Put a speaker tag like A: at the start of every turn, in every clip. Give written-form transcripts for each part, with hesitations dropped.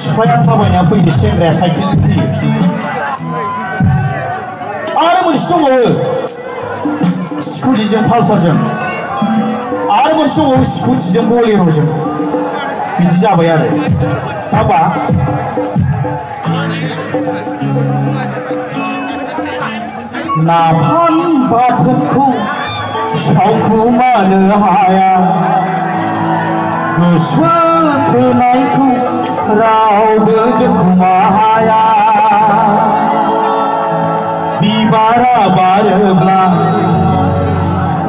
A: सिख्लाया थाबायना फैयो सेंग्राया साइकेलजों फैयो आरो मोनसे दंबावो स्कुटिजों पालसारजों आरो मोनसे दंबावो स्कुटिजों बलेर'जों बिदि जाबाय आरो हाबा नाफाम बाथोनखौ सावखुमानो हाया गोसो थोनायखौ रावबो दोनखुमा हाया बिबारा बारोब्ला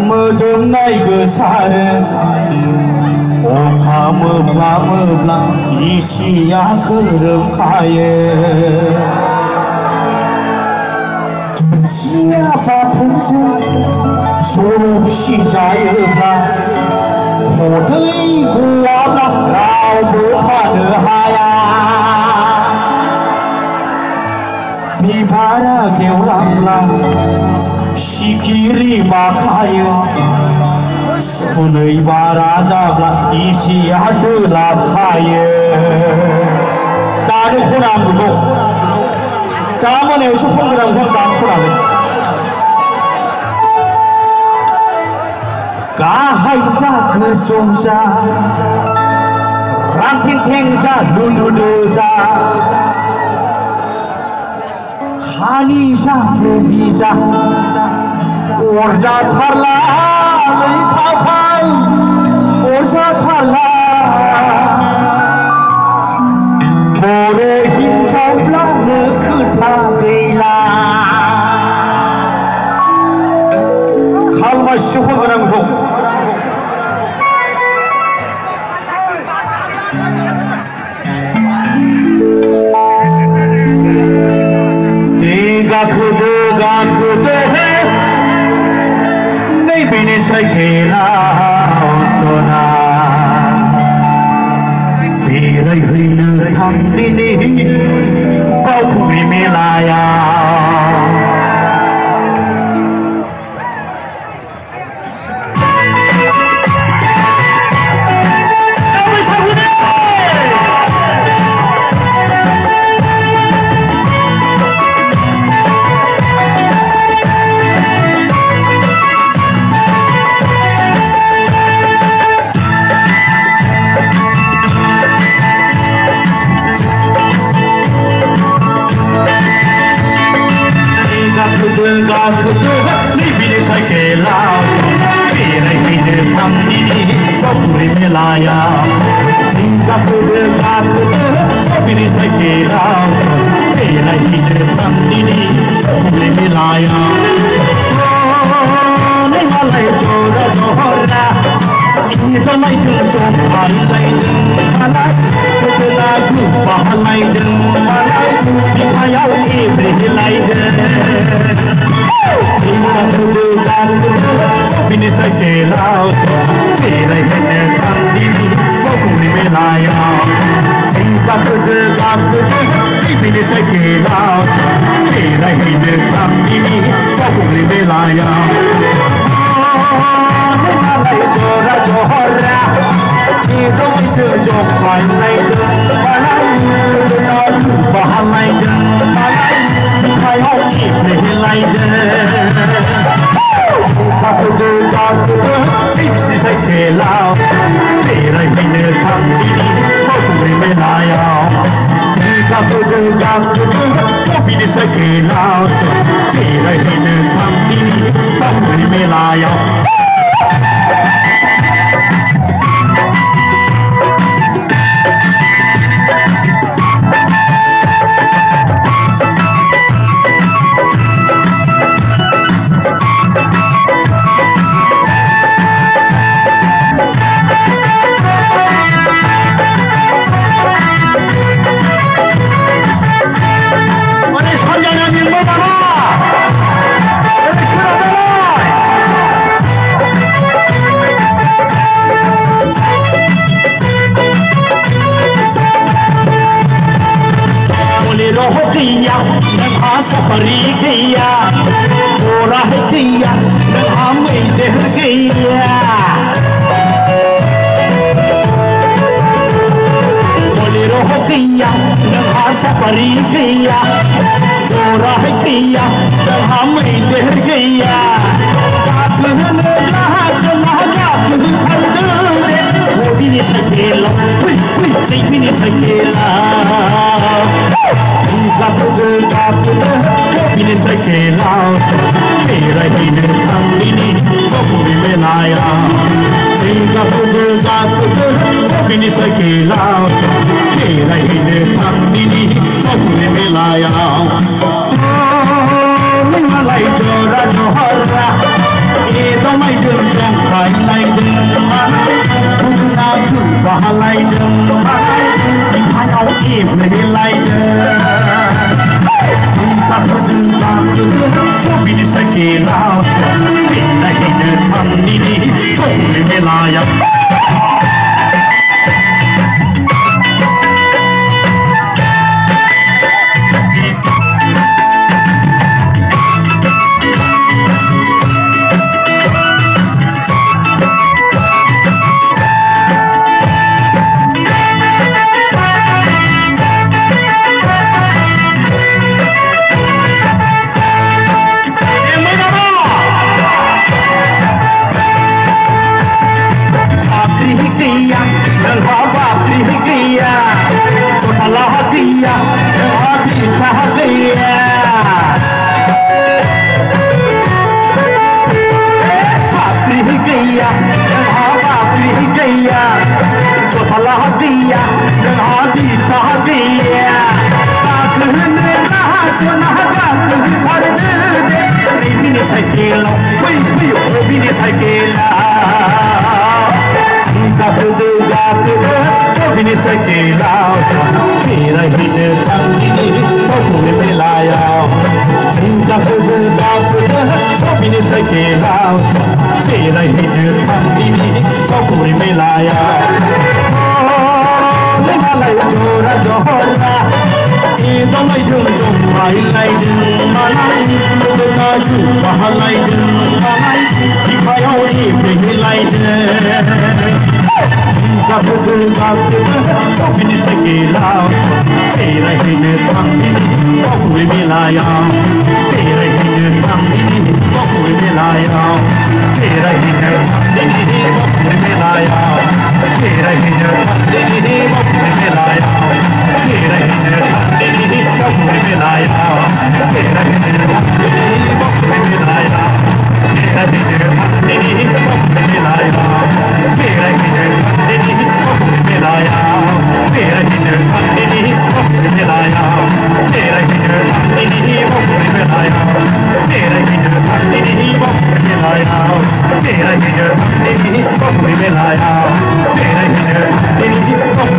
A: मोदोमनाय गोसारो अखा मोफ्लामोब्ला इसिया खोरोमखायो सियाफाफोरजों ज'फि जायोब्ला खदै गवाब्ला रावबो थानो हाया बिबारा गेवलांब्ला सिखिरि बाखायो सुनै बारा जाब्ला इसिया दोलाबखायो दानो खना आं बेखौ दा मोनायावसो खनगोन आं दानो खनाखै गाहाय जा गोजौ जा रांथें जा लुलुलु जा हानि जा लोभि जा अरजाथारला लैथाफाय अरजाथारला बर' हिन्जावब्लानो खोथा गैला खालमासिसो खनगोन आं बेखौ गाखोदो नैबेनि साइकेलाव सना बेरायहैनो थांदिनि बावखुंग्रि मेलायाव नैबेनि साइकेलाव बेरायहैनो थांदिनि बावखुंग्रि मेलायाव गाखोदो नैबेनि साइकेलाव बेरायहैनो थांदिनि बावखुंग्रि मेलायाव मालाय जरा जहरा इदालायदों जंखायलायदों मालाय गोदोना गोबालायदों मालाय बिखायाव एब्रेलायदों नैबेनि साइकेलाव बेरायहैनो थांदिनि बावखुंग्रि मेलायाव गाखोदो नैबेनि साइकेलाव बेरायहैनो थांदिनि बावखुंग्रि मेलायाव मालाय जरा जहरा इदालायदों जंखायलायदों मालाय गोदोना गोबालायदों मालाय बिखायाव एब्रेलायदों गाखोदो नैबेनि साइकेलाव बेरायहैनो थांदिनि बावखुंग्रि मेलायाव गाखोदो नैबेनि साइकेलाव बेरायहैनो थांदिनि बावखुंग्रि मेलायाव सफरी गैया गोरा है गैया हम इधर गैया वो भी नहीं सकेला नहीं भी नहीं सकेला वो भी नहीं सकेला मेरा ही निर्थंगिनी बबुरी में लाया वो भी नहीं सकेला मेरा ही निर्थंगिनी बबुरी में लाया malay jora johara edo mai dum jang kai lai dum malay na tu bahalai dum malay hayau im le lai dum ka dum ka dum bini sakela bina hide manni ni chole melaya तेरा ही